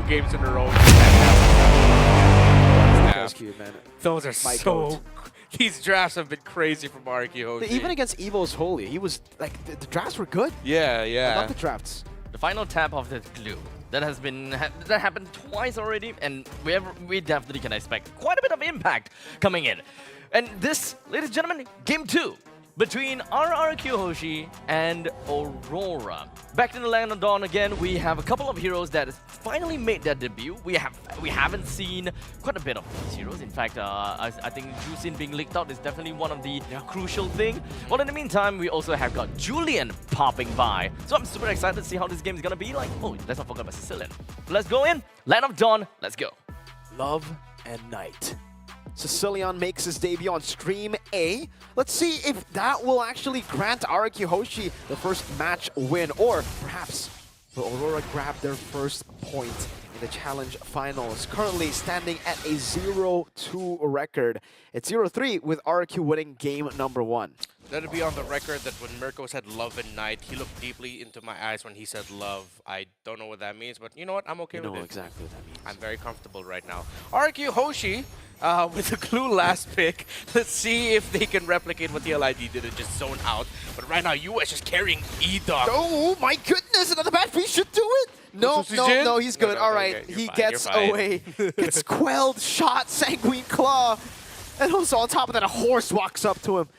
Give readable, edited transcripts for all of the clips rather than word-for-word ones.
games in a row. Man. Those are so... These drafts have been crazy from RRQ HOSHI. Even against Evo's Holy, he was like, the drafts were good. Yeah, I yeah. love the drafts. The final tap of the glue. That has been that happened twice already, and we definitely can expect quite a bit of impact coming in. And this, ladies and gentlemen, game 2 between RRQ HOSHI and AURORA. Back in the land of Dawn again, we have a couple of heroes that finally made their debut. We haven't seen quite a bit of these heroes. In fact, I think Jusin being leaked out is definitely one of the crucial thing. Well, in the meantime, we also have got Julian popping by. So I'm super excited to see how this game is gonna be like. Oh, let's not forget about Sicilian. Let's go in, land of Dawn, let's go. Love and Night. Sicilian makes his debut on Stream A. Let's see if that will actually grant RRQ HOSHI the first match win, or perhaps will AURORA grab their first point in the challenge finals. Currently standing at a 0-2 record. It's 0-3 with RRQ winning game number 1. Let it be on the record that when Mirko said love and night, he looked deeply into my eyes when he said love. I don't know what that means, but you know what? I'm okay with it. You know exactly what that means. I'm very comfortable right now. RRQ HOSHI with the glue last pick. Let's see if they can replicate what the LID did and just zone out. But right now, US just carrying E-Dog. Oh my goodness, another bad piece should do it. No, no, he's good. All right, okay, he fine, gets away. Gets quelled, shot, Sanguine Claw. And also on top of that, a horse walks up to him.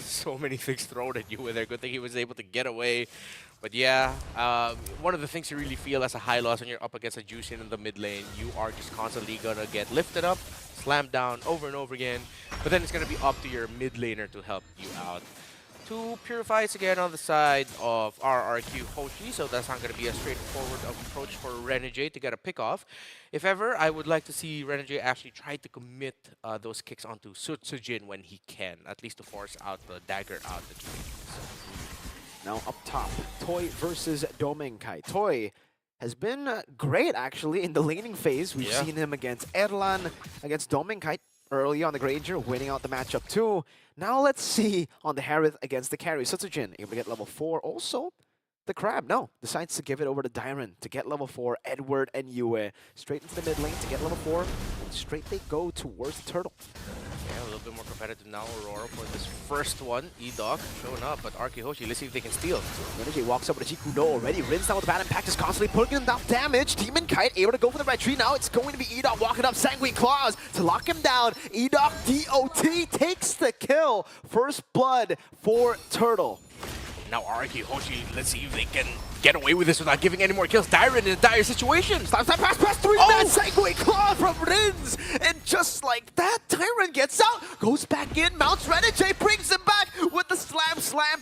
So many things thrown at you with there. Good thing he was able to get away. But yeah, one of the things you really feel as a high loss when you're up against a Juicin in the mid lane, you are just constantly gonna get lifted up, slammed down over and over again. But then it's gonna be up to your mid laner to help you out. Two Purifies again on the side of RRQ HOSHI, so that's not going to be a straightforward approach for Renegade to get a pick off. If ever, I would like to see Renegade actually try to commit those kicks onto Sutsujin when he can, at least to force out the dagger out that you need. Now up top, Toy versus Domenkai. Toy has been great actually in the laning phase. We've seen him against Erlan, against Domenkai early on the Granger, winning out the matchup too. Now let's see on the Harith against the carry. Sutsujin able to get level 4. Also, the Crab, decides to give it over to Dyron to get level 4. Edward and Yue straight into the mid lane to get level 4. And straight they go towards the turtle. Yeah, a little bit more competitive now, AURORA, for this first one. E-Dog showing up, but RRQ HOSHI, let's see if they can steal. Renegade walks over to Jikudo already. Rins down with the bad impact, is constantly putting down damage. Demon Kite able to go for the red tree. Now it's going to be E-Dog walking up Sanguine Claws to lock him down. E-Dog DOT takes the kill. First blood for Turtle. Now RRQ HOSHI, let's see if they can get away with this without giving any more kills. Dyron in a dire situation. Stop, pass, 3-man Sanguine Claw from Rins. And just like that, Dyron gets out, goes back in, mounts Renegade, brings him back with the slam,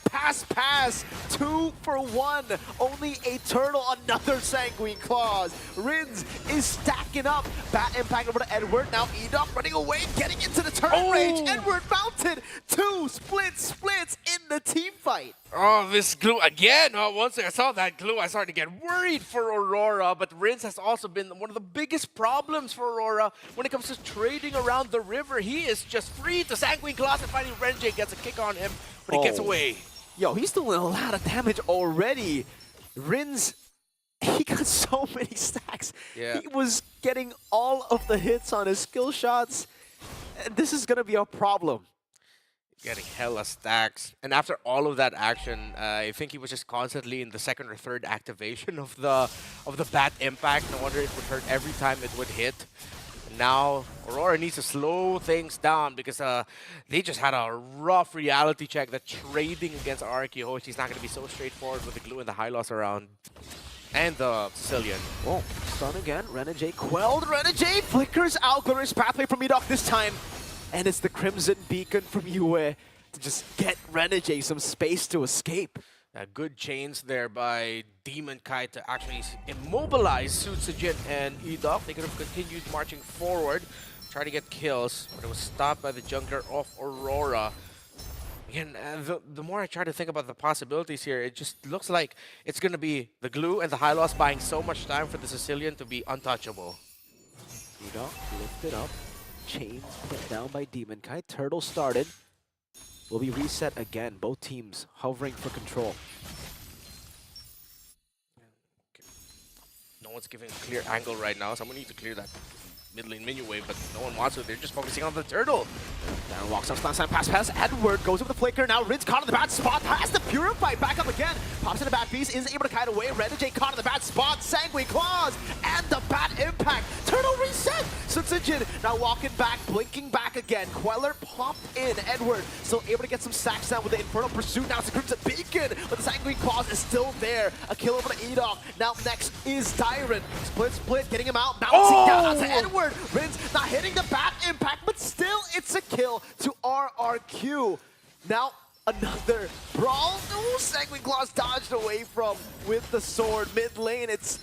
pass. 2 for 1. Only a Turtle, another Sanguine Claws. Rins is stacking up. Bat impact over to Edward. Now E-Dog running away, getting into the turret range. Edward mounted. 2 splits in the team fight. Oh, this glue again. Oh, once I saw that glue, I started to get worried for AURORA. But Rins has also been one of the biggest problems for AURORA when it comes to trading around the river. He is just free to Sanguine Claws, and finally Renegade gets a kick on him, but he gets away. Yo, he's doing a lot of damage already. Rins, he got so many stacks. Yeah. He was getting all of the hits on his skill shots. And this is going to be a problem. Getting hella stacks. And after all of that action, I think he was just constantly in the second or third activation of the bat impact. No wonder it would hurt every time it would hit. Now, AURORA needs to slow things down because they just had a rough reality check that trading against RRQ HOSHI is not going to be so straightforward with the glue and the high loss around. And the Sicilian. Oh, stun again. Renegade quelled. Renegade flickers out. Glorious pathway from E-Dog this time. And it's the Crimson Beacon from Yue to just get Renegade some space to escape. Good chains there by Demon Kite to actually immobilize Sutsujin and E-Dog. They could have continued marching forward, try to get kills, but it was stopped by the jungler of AURORA. Again, the more I try to think about the possibilities here, it just looks like it's going to be the glue and the high loss buying so much time for the Sicilian to be untouchable. E-Dog lifted up. Chains put down by Demon Kite. Turtle started. Will be reset again. Both teams hovering for control. one's giving a clear angle right now. Someone needs to clear that mid lane minion wave, but no one wants to. They're just focusing on the turtle. Down walks up, slam, pass. Edward goes over the flicker. Now Rin's caught in the bad spot. Has to purify back up again. Pops in the bad piece, is able to kite away. Renegade caught in the bad spot. Sanguine Claws and the bad impact. Turtle reset. Sutsujin now walking back, blinking back again. Queller popped in. Edward still able to get some stacks down with the Infernal Pursuit. Now it's a Crimson Beacon, but the Sanguine Claws is still there. A kill over to Edok. Now next is Tyron. Split, getting him out. Bouncing down onto Edward. Rin's not hitting the bad impact, but still it's a kill to RRQ. Now another brawl. No, Sanguine Claws dodged away from with the sword. Mid lane, it's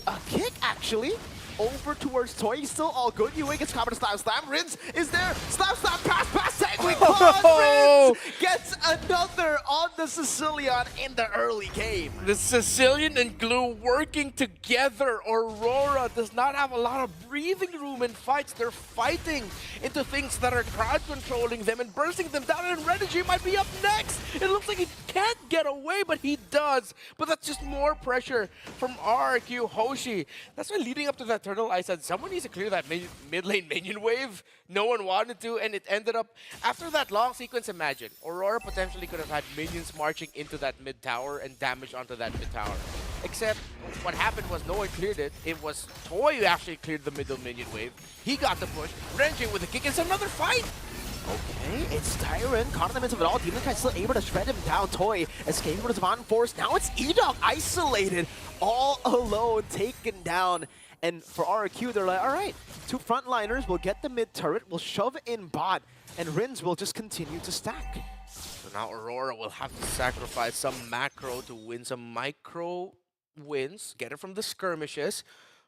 a kick actually. Over towards Toy, he's still all good. Yue gets covered to slam. Rins is there. Slam, pass. Sanguine Claws. Rins gets another on the Sicilian in the early game. The Sicilian and Glue working together. Aurora does not have a lot of breathing room in fights. They're fighting into things that are crowd controlling them and bursting them down. And Renegade might be up next. It looks like he can't get away, but he does. But that's just more pressure from RRQ HOSHI. That's why leading up to that turtle, I said someone needs to clear that mid lane minion wave. No one wanted to, and it ended up after that long sequence. Imagine Aurora potentially could have had minions marching into that mid tower and damage onto that mid tower. Except what happened was no one cleared it. It was Toy who actually cleared the middle minion wave. He got the push. Renji with a kick. It's another fight. Okay, it's Tyron caught in the midst of it all. Demon Knight still able to shred him down. Toy escaping with his Divine Force. Now it's Edok isolated, all alone, taken down. And for RRQ, they're like, all right, two frontliners will get the mid turret, we'll shove in bot, and Rins will just continue to stack. So now Aurora will have to sacrifice some macro to win some micro wins, get it from the skirmishes.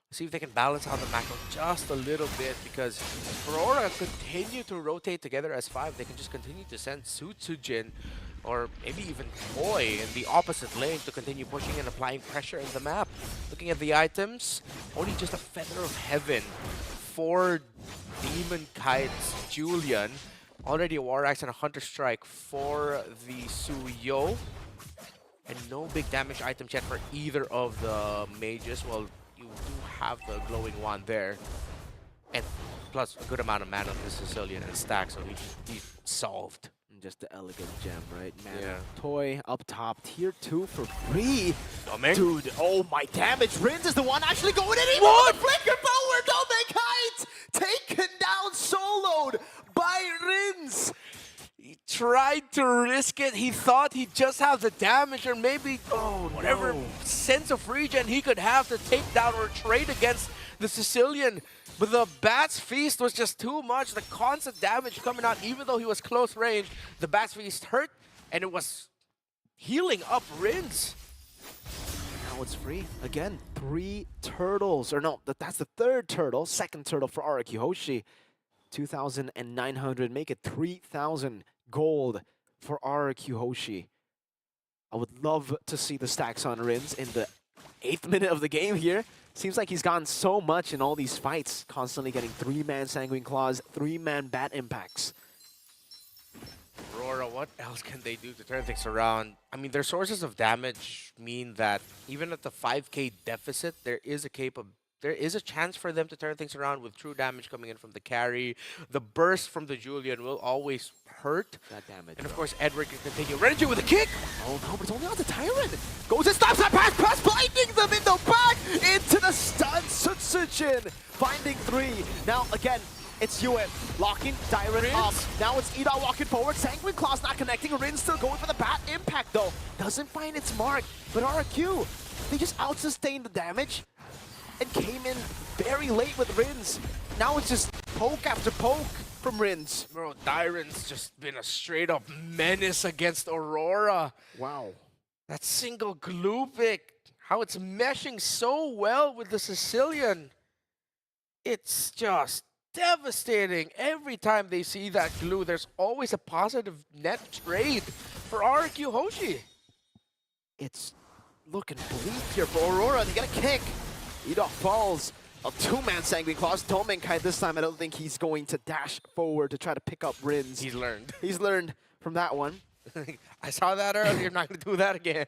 See if they can balance out the macro just a little bit, because if Aurora continue to rotate together as 5, they can just continue to send Sutsujin or maybe even Toy in the opposite lane to continue pushing and applying pressure in the map. Looking at the items, only just a Feather of Heaven, 4 Demon Kites, Julian, already a War Axe and a Hunter Strike for the Suyo, and no big damage items yet for either of the mages. Well, you do have the glowing wand there, and plus a good amount of mana on the Sicilian and stack, so he's solved. Just the elegant gem, right? Mana. Yeah. Toy up top, tier 2 for free. Doming. Dude, oh my damage. Rins is the one actually going in. What? Flicker forward, Doming Kite! Taken down, soloed by Rins. He tried to risk it. He thought he'd just have the damage or maybe whatever sense of regen he could have to take down or trade against the Sicilian. But the Bat's Feast was just too much. The constant damage coming out, even though he was close range. The Bat's Feast hurt, and it was healing up Rins. Now it's free. Again, 3 turtles. Or no, that's the 3rd turtle. 2nd turtle for RRQ HOSHI. 2,900. Make it 3,000 gold for RRQ HOSHI. I would love to see the stacks on Rins in the 8th minute of the game here. Seems like he's gotten so much in all these fights, constantly getting 3-man Sanguine Claws, 3-man Bat Impacts. Aurora, what else can they do to turn things around? I mean, their sources of damage mean that even at the 5k deficit, there is a chance for them to turn things around with true damage coming in from the carry. The burst from the Julian will always hurt. That damage. And of course, Edward can continue. Renegade with a kick! Oh no, but it's only on the Tyrant. Goes and stops that pass, blinding them in the back! Into the stun, Sutsujin finding 3. Now again, it's Yue locking Tyrant up. Now it's Ida walking forward. Sanguine Claws not connecting. Rin still going for the Bat Impact though. Doesn't find its mark. But RRQ, they just out-sustained the damage and came in very late with Rins. Now it's just poke after poke from Rins. Bro, Dyron's just been a straight-up menace against Aurora. Wow. That single glue pick, how it's meshing so well with the Sicilian. It's just devastating. Every time they see that glue, there's always a positive net trade for RRQ HOSHI. It's looking bleak here for Aurora. They get a kick. Edok falls. A 2-man Sanguine Claws. Doming Kai this time. I don't think he's going to dash forward to try to pick up Rins. He's learned. He's learned from that one. I saw that earlier. I'm not going to do that again.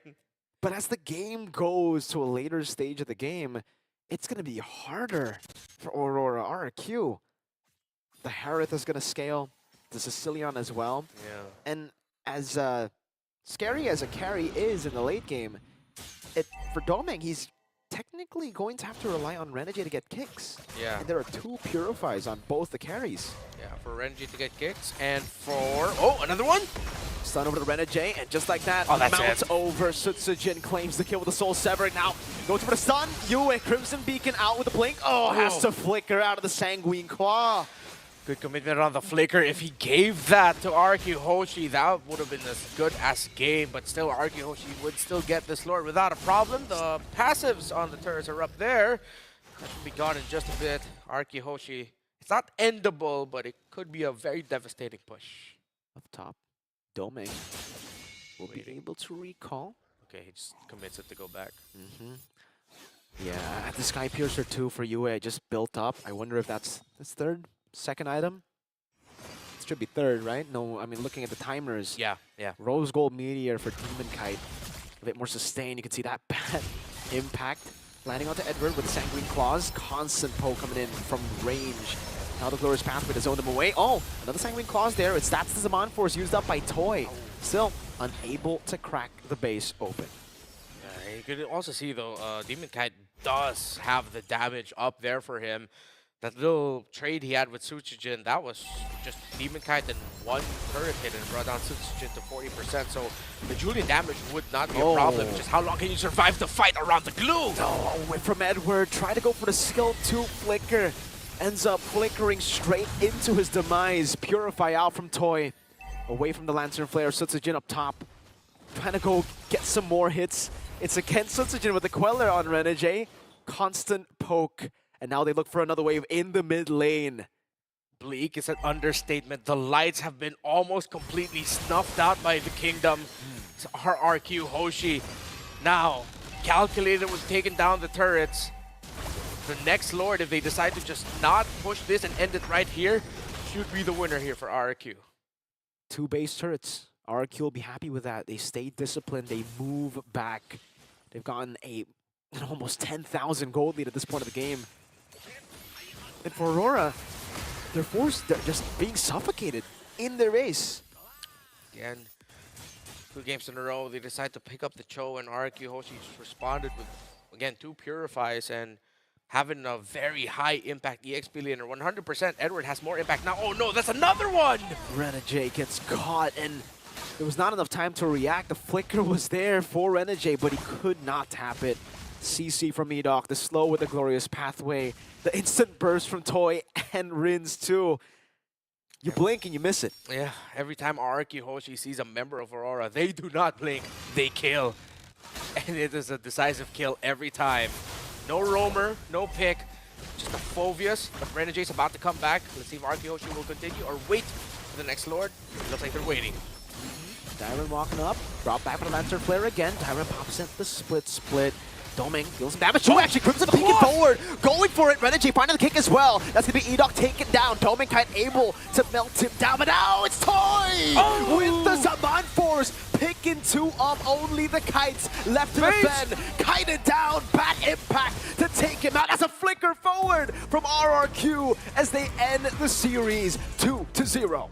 But as the game goes to a later stage of the game, it's going to be harder for Aurora. RRQ, the Harith is going to scale, the Sicilian as well. Yeah. And as scary as a carry is in the late game, for Domeng, he's technically going to have to rely on Renegade to get kicks. Yeah. And there are 2 Purifies on both the carries. Yeah, for Renji to get kicks, and for... Oh, another one? Stun over to Renegade, and just like that, Oh, that's mounts it. over. Sutsujin claims the kill with the Soul Sever. Now, goes for the stun. Yue, Crimson Beacon out with the blink. Oh, has to flicker out of the Sanguine Claw. Good commitment on the flicker. If he gave that to RRQ Hoshi, that would have been as good as game, but still RRQ Hoshi would still get this Lord without a problem. The passives on the turrets are up there. That should be gone in just a bit. RRQ Hoshi, it's not endable, but it could be a very devastating push. Up top, Domeng will be able to recall. Okay, he just commits it to go back. Yeah, the Sky Piercer 2 for Yue just built up. I wonder if that's third? Second item? It should be third, right? No, I mean, looking at the timers. Yeah, yeah. Rose Gold Meteor for Demon Kite. A bit more sustained. You can see that bad impact. Landing onto Edward with Sanguine Claws. Constant poke coming in from range. Now the Glorious Pathway to zone them away. Oh, another Sanguine Claws there. It's that's the Zaman Force used up by Toy. Still unable to crack the base open. You could also see, though, Demon Kite does have the damage up there for him. That little trade he had with Suchijin, that was just Demon Kite and 1 turret hit and brought down Suchijin to 40%. So the Julian damage would not be a problem. Just how long can you survive the fight around the glue? No, away from Edward. Try to go for the skill 2 flicker. Ends up flickering straight into his demise. Purify out from Toy. Away from the Lantern Flare. Sutsujin up top. Trying to go get some more hits. It's again Sutsujin with the Queller on Renegade. Constant poke. And now they look for another wave in the mid lane. Bleak is an understatement. The lights have been almost completely snuffed out by the Kingdom. It's RRQ Hoshi. Now, Calculator was taking down the turrets. The next Lord, if they decide to just not push this and end it right here, should be the winner here for RRQ. 2 base turrets. RRQ will be happy with that. They stay disciplined. They move back. They've gotten an almost 10,000 gold lead at this point of the game. And for Aurora, they're just being suffocated in their race. Again, 2 games in a row, they decide to pick up the Cho, and RRQ Hoshi just responded with, again, 2 Purifies and having a very high impact EXP laner. 100% Edward has more impact now. Oh no, that's another one! Renegade gets caught, and there was not enough time to react. The flicker was there for Renegade, but he could not tap it. CC from Edoc, the slow with the Glorious Pathway, the instant burst from Toy, and Rins too. You blink and you miss it. Yeah, every time RRQ Hoshi sees a member of Aurora, they do not blink, they kill. And it is a decisive kill every time. No roamer, no pick, just a Phovius, but Renegade's about to come back. Let's see if RRQ Hoshi will continue or wait for the next Lord. Looks like they're waiting. Tyron walking up, brought back with the Lantern Flare again. Tyron pops in the split. Domeng deals some damage. Oh, actually, Crimson peeking forward, going for it. Renegade finding the kick as well. That's going to be Edoc taken down. Domeng Kite able to melt him down, but now it's Toy with the Zaman Force, picking 2 up. Only the Kites left to defend. Kited down, bad impact to take him out. That's a flicker forward from RRQ as they end the series 2-0.